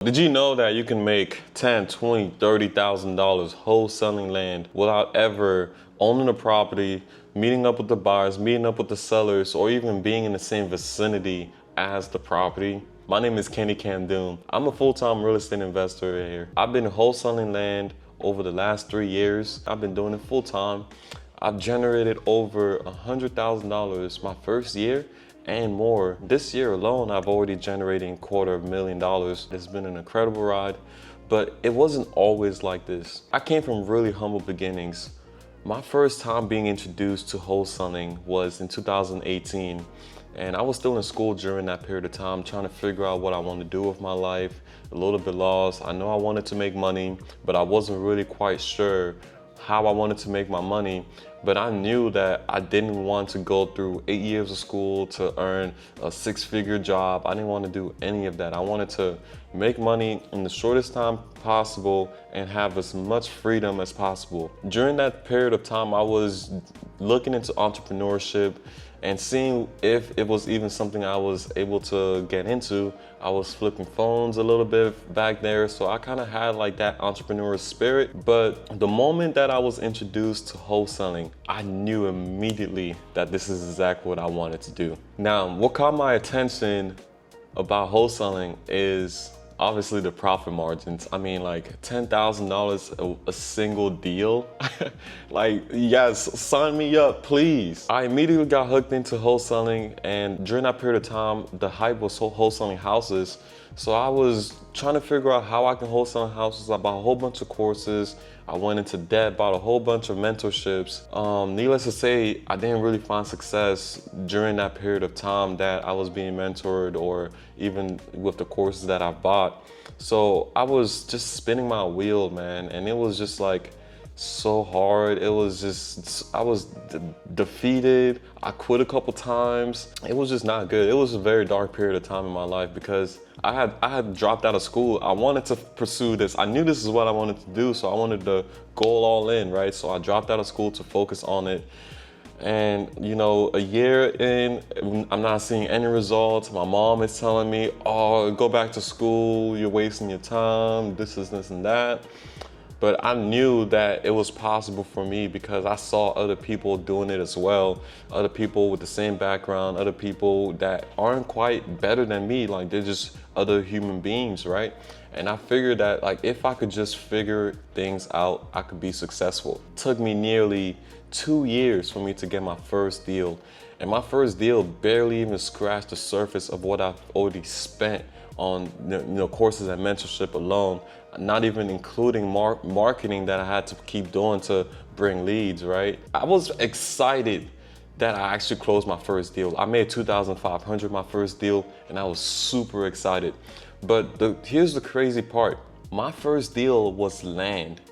Did you know that you can make $10, $20, $30,000 wholesaling land without ever owning a property, meeting up with the buyers, meeting up with the sellers, or even being in the same vicinity as the property? My name is Kenny Camdoon. I'm a full-time real estate investor here. I've been wholesaling land over the last 3 years. I've been doing it full-time. I've generated over $100,000 my first year and more. This year alone, I've already generated $250,000. It's been an incredible ride, but it wasn't always like this. I came from really humble beginnings. My first time being introduced to wholesaling was in 2018, and I was still in school during that period of time, trying to figure out what I wanted to do with my life, a little bit lost. I know I wanted to make money, but I wasn't really quite sure how I wanted to make my money. But I knew that I didn't want to go through 8 years of school to earn a six-figure job. I didn't want to do any of that. I wanted to make money in the shortest time possible and have as much freedom as possible. During that period of time, I was looking into entrepreneurship and seeing if it was even something I was able to get into. I was flipping phones a little bit back there, so I kind of had like that entrepreneur spirit. But the moment that I was introduced to wholesaling, I knew immediately that this is exactly what I wanted to do. Now, what caught my attention about wholesaling is obviously the profit margins. I mean, like $10,000 a single deal. Like, yes, sign me up, please. I immediately got hooked into wholesaling, and during that period of time, the hype was wholesaling houses. So I was trying to figure out how I can wholesale houses. I bought a whole bunch of courses. I went into debt, bought a whole bunch of mentorships. Needless to say, I didn't really find success during that period of time that I was being mentored, or even with the courses that I bought. So I was just spinning my wheel, man, and it was just like so hard. It was just, I was defeated. I quit a couple times. It was just not good. It was a very dark period of time in my life because I had dropped out of school. I wanted to pursue this. I knew this is what I wanted to do, so I wanted to go all in, right? So I dropped out of school to focus on it. And you know, a year in, I'm not seeing any results. My mom is telling me, oh, go back to school, you're wasting your time, this and that. But I knew that it was possible for me because I saw other people doing it as well. Other people with the same background, other people that aren't quite better than me, like they're just other human beings, right? And I figured that like if I could just figure things out, I could be successful. It took me nearly 2 years for me to get my first deal. And my first deal barely even scratched the surface of what I've already spent on courses and mentorship alone, not even including marketing that I had to keep doing to bring leads, right? I was excited that I actually closed my first deal. I made $2,500 my first deal, and I was super excited. But here's the crazy part. My first deal was land,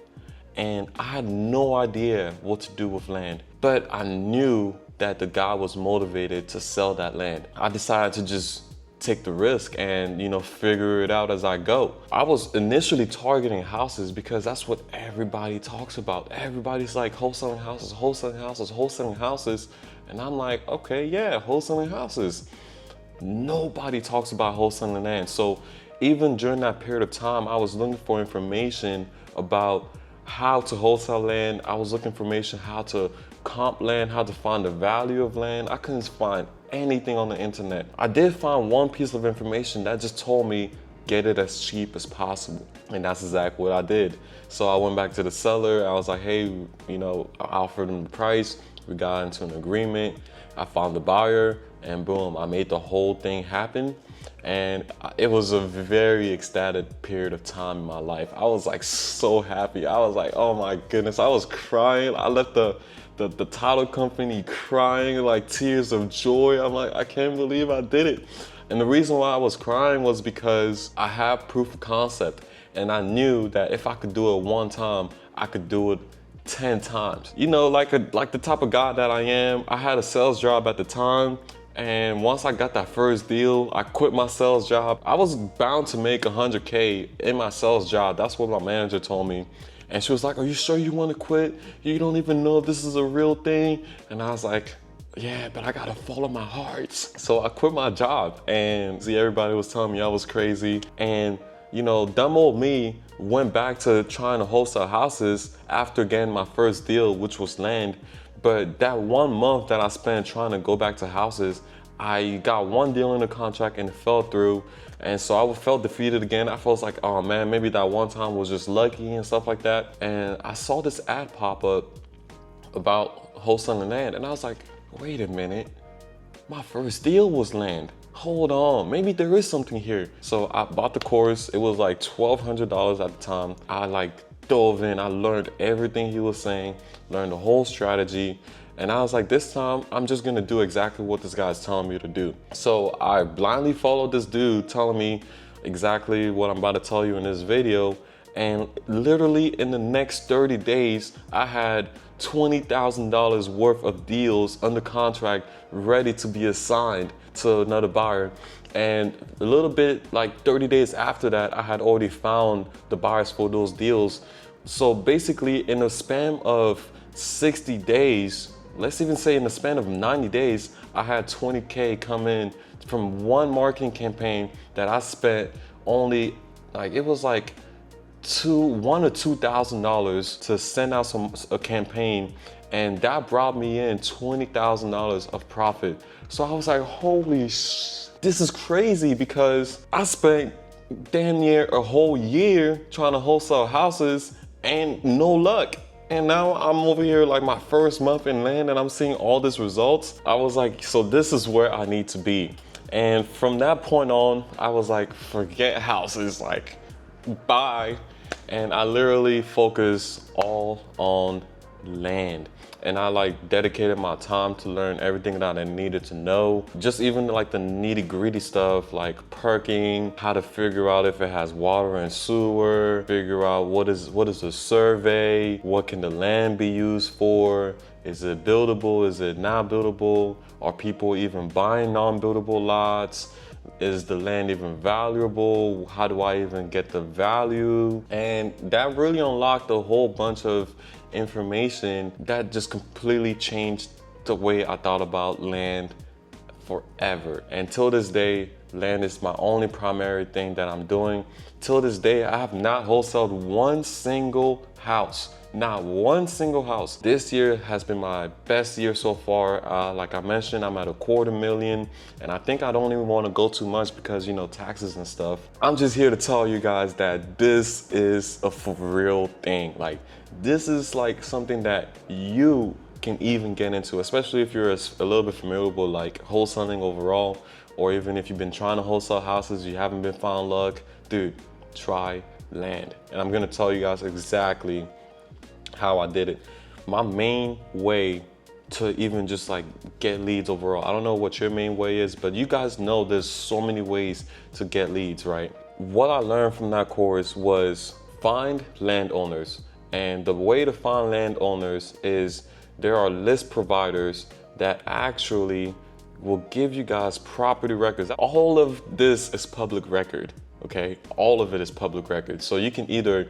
and I had no idea what to do with land, but I knew that the guy was motivated to sell that land. I decided to just take the risk and figure it out as I go. I was initially targeting houses because that's what everybody talks about. Everybody's like wholesaling houses, wholesaling houses, wholesaling houses. And I'm like, okay, yeah, wholesaling houses. Nobody talks about wholesaling land. So even during that period of time, I was looking for information about how to wholesale land. I was looking for information how to comp land, how to find the value of land. I couldn't find anything on the internet. I did find one piece of information that just told me get it as cheap as possible, and that's exactly what I did. So I went back to the seller. I was like, hey, I offered him the price. We got into an agreement. I found the buyer, and boom, I made the whole thing happen. And it was a very ecstatic period of time in my life. I was like so happy. I was like, oh my goodness, I was crying. I left the title company crying, like tears of joy. I'm like, I can't believe I did it. And the reason why I was crying was because I have proof of concept, and I knew that if I could do it one time, I could do it 10 times. Like the type of guy that I am, I had a sales job at the time. And once I got that first deal, I quit my sales job. I was bound to make 100K in my sales job. That's what my manager told me. And she was like, are you sure you want to quit? You don't even know if this is a real thing. And I was like, yeah, but I gotta follow my heart. So I quit my job, and see, everybody was telling me I was crazy. And you know, dumb old me went back to trying to wholesale houses after getting my first deal, which was land. But that 1 month that I spent trying to go back to houses, I got one deal in the contract and it fell through. And so I felt defeated again. I felt like, oh man, maybe that one time was just lucky and stuff like that. And I saw this ad pop up about wholesaling land. And I was like, wait a minute, my first deal was land. Hold on, maybe there is something here. So I bought the course. It was like $1,200 at the time. I like dove in, I learned everything he was saying, learned the whole strategy. And I was like, this time I'm just gonna do exactly what this guy's telling me to do. So I blindly followed this dude telling me exactly what I'm about to tell you in this video. And literally in the next 30 days, I had $20,000 worth of deals under contract ready to be assigned to another buyer. And a little bit like 30 days after that, I had already found the buyers for those deals. So basically in a span of 60 days, let's even say in the span of 90 days, I had 20K come in from one marketing campaign that I spent only like, it was like $1,000 or $2,000 to send out a campaign, and that brought me in $20,000 of profit. So I was like, holy this is crazy, because I spent damn near a whole year trying to wholesale houses and no luck. And now I'm over here like my first month in land and I'm seeing all these results. I was like, so this is where I need to be. And from that point on, I was like, forget houses, like bye. And I literally focused all on land. And I like dedicated my time to learn everything that I needed to know. Just even like the nitty gritty stuff like perking, how to figure out if it has water and sewer, figure out what is a survey, what can the land be used for, is it buildable, is it not buildable, are people even buying non-buildable lots? Is the land even valuable? How do I even get the value? And that really unlocked a whole bunch of information that just completely changed the way I thought about land forever. And till this day, land is my only primary thing that I'm doing. Till this day, I have not wholesaled one single house. Not one single house. This year has been my best year so far. Like I mentioned, I'm at $250,000, and I think I don't even want to go too much because, you know, taxes and stuff. I'm just here to tell you guys that this is a for real thing. Like, this is like something that you can even get into, especially if you're a little bit familiar with like wholesaling overall, or even if you've been trying to wholesale houses, you haven't been found luck. Dude, try land. And I'm gonna tell you guys exactly how I did it. My main way to even just like get leads overall, I don't know what your main way is, but you guys know there's so many ways to get leads, right? What I learned from that course was find landowners. And the way to find landowners is there are list providers that actually will give you guys property records. All of this is public record, okay? All of it is public record. So you can either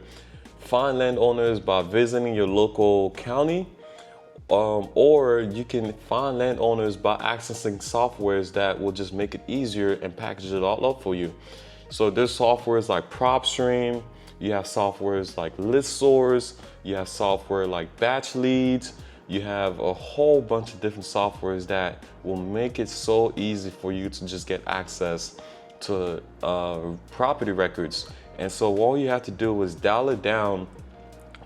find landowners by visiting your local county, or you can find landowners by accessing softwares that will just make it easier and package it all up for you. So there's softwares like PropStream, you have softwares like ListSource, you have software like Batch Leads, you have a whole bunch of different softwares that will make it so easy for you to just get access to property records. And so all you have to do is dial it down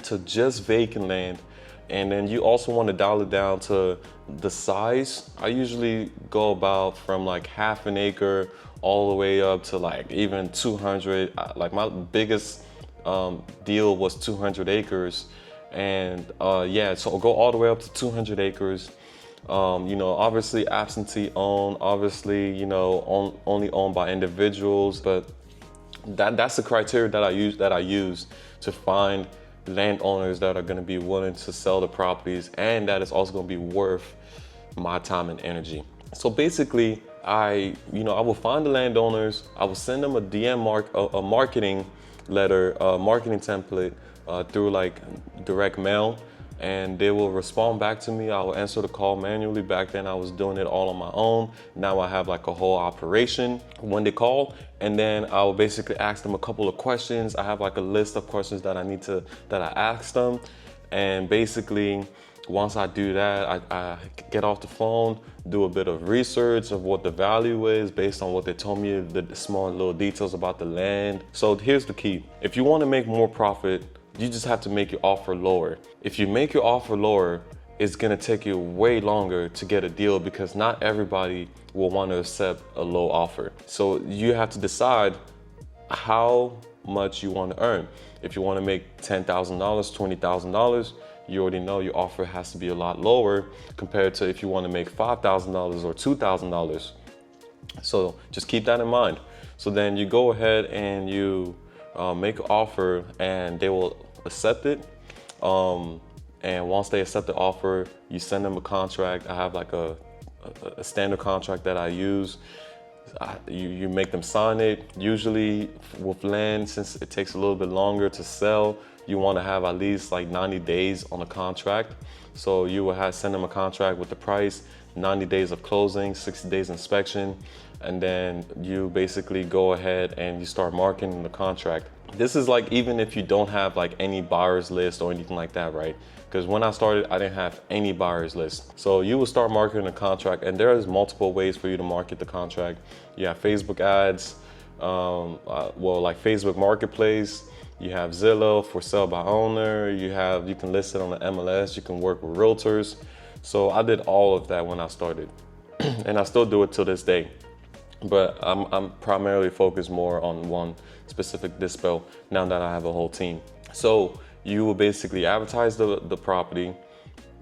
to just vacant land. And then you also want to dial it down to the size. I usually go about from like half an acre all the way up to like even 200. Like my biggest deal was 200 acres. And yeah, so I'll go all the way up to 200 acres. You know, obviously absentee owned, obviously, you know, only owned by individuals, but that's the criteria that I use to find landowners that are going to be willing to sell the properties, and that is also going to be worth my time and energy. So basically, I will find the landowners, I will send them a a marketing letter, a marketing template through like direct mail. and they will respond back to me. I will answer the call manually. Back then I was doing it all on my own. Now I have like a whole operation when they call, and then I'll basically ask them a couple of questions. I have like a list of questions that I ask them, and basically once I do that, I get off the phone, do a bit of research of what the value is based on what they told me, the small little details about the land. So here's the key. If you want to make more profit, you just have to make your offer lower. If you make your offer lower, it's gonna take you way longer to get a deal because not everybody will want to accept a low offer. So you have to decide how much you want to earn. If you want to make $10,000, $20,000, you already know your offer has to be a lot lower compared to if you want to make $5,000 or $2,000. So just keep that in mind. So then you go ahead and you make an offer, and they will accept it. And once they accept the offer, you send them a contract. I have like a standard contract that I use. You make them sign it. Usually with land, since it takes a little bit longer to sell, you want to have at least like 90 days on a contract. So you will send them a contract with the price, 90 days of closing, 60 days inspection, and then you basically go ahead and you start marketing the contract. This is like even if you don't have like any buyers list or anything like that, right? Because when I started, I didn't have any buyers list. So you will start marketing the contract, and there is multiple ways for you to market the contract. You have Facebook ads, like Facebook Marketplace. You have Zillow for sale by owner. You can list it on the MLS. You can work with realtors. So I did all of that when I started, and I still do it till this day. But I'm primarily focused more on one specific dispo now that I have a whole team. So you will basically advertise the property.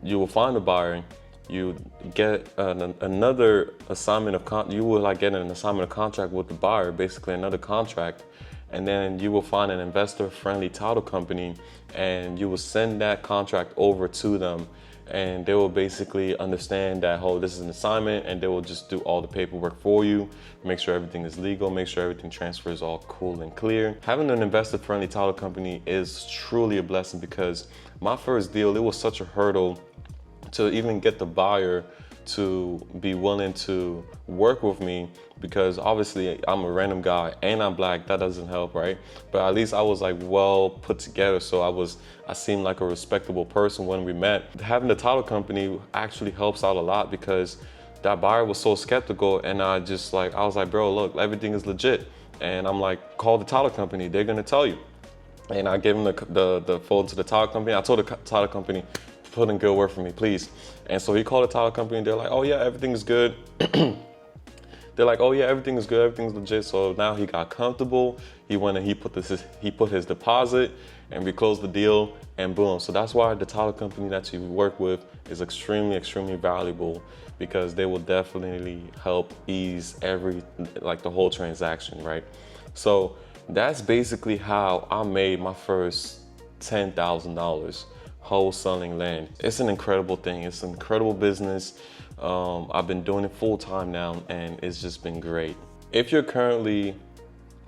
You will find a buyer. You get another assignment of you will like get an assignment of contract with the buyer, basically another contract. And then you will find an investor-friendly title company, and you will send that contract over to them, and they will basically understand that, oh, this is an assignment, and they will just do all the paperwork for you, make sure everything is legal, make sure everything transfers all cool and clear. Having an investor-friendly title company is truly a blessing, because my first deal, it was such a hurdle to even get the buyer to be willing to work with me, because obviously I'm a random guy and I'm black. That doesn't help, right? But at least I was like well put together, so I seemed like a respectable person when we met. Having the title company actually helps out a lot, because that buyer was so skeptical, and I was like, bro, look, everything is legit. And I'm like, call the title company, they're gonna tell you. And I gave him the phone to the title company. I told the title company, put in good word for me, please. And so he called the title company, and they're like, oh yeah, everything is good. They're like, oh yeah, everything is good, everything's legit. So now he got comfortable. He went and he put his deposit, and we closed the deal, and boom. So that's why the title company that you work with is extremely, extremely valuable, because they will definitely help ease the whole transaction, right? So that's basically how I made my first $10,000 wholesaling land. It's an incredible thing. It's an incredible business. I've been doing it full time now, and it's just been great. If you're currently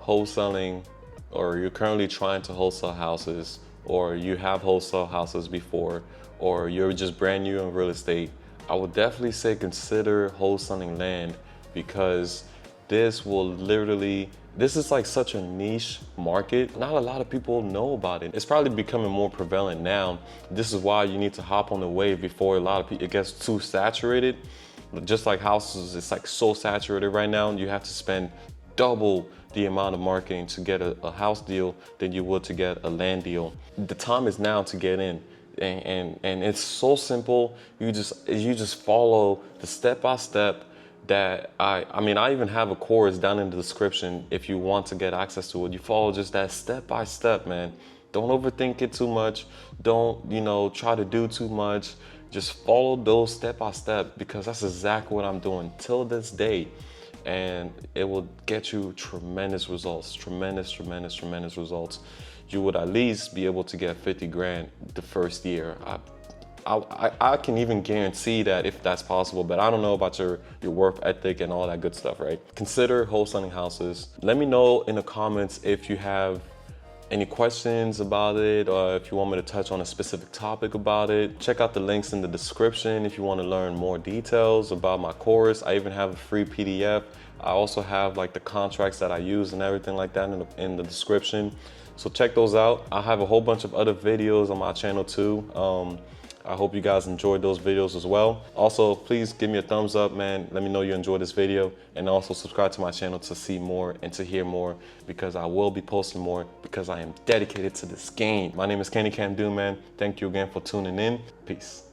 wholesaling, or you're currently trying to wholesale houses, or you have wholesale houses before, or you're just brand new in real estate, I would definitely say consider wholesaling land, because this is like such a niche market. Not a lot of people know about it. It's probably becoming more prevalent now. This is why you need to hop on the wave before it gets too saturated. Just like houses, it's like so saturated right now, and you have to spend double the amount of marketing to get a house deal than you would to get a land deal. The time is now to get in. And it's so simple. You just follow the step-by-step that I even have a course down in the description if you want to get access to it. You follow just that step by step, man. Don't overthink it too much. Don't, try to do too much. Just follow those step by step, because that's exactly what I'm doing till this day. And it will get you tremendous results, tremendous results. You would at least be able to get 50 grand the first year. I can even guarantee that if that's possible, but I don't know about your work ethic and all that good stuff, right? Consider wholesaling houses. Let me know in the comments if you have any questions about it, or if you want me to touch on a specific topic about it, check out the links in the description if you want to learn more details about my course. I even have a free PDF. I also have like the contracts that I use and everything like that in the description. So check those out. I have a whole bunch of other videos on my channel too. I hope you guys enjoyed those videos as well. Also, please give me a thumbs up, man. Let me know you enjoyed this video, and also subscribe to my channel to see more and to hear more, because I will be posting more because I am dedicated to this game. My name is Kenny Can Do, man. Thank you again for tuning in. Peace.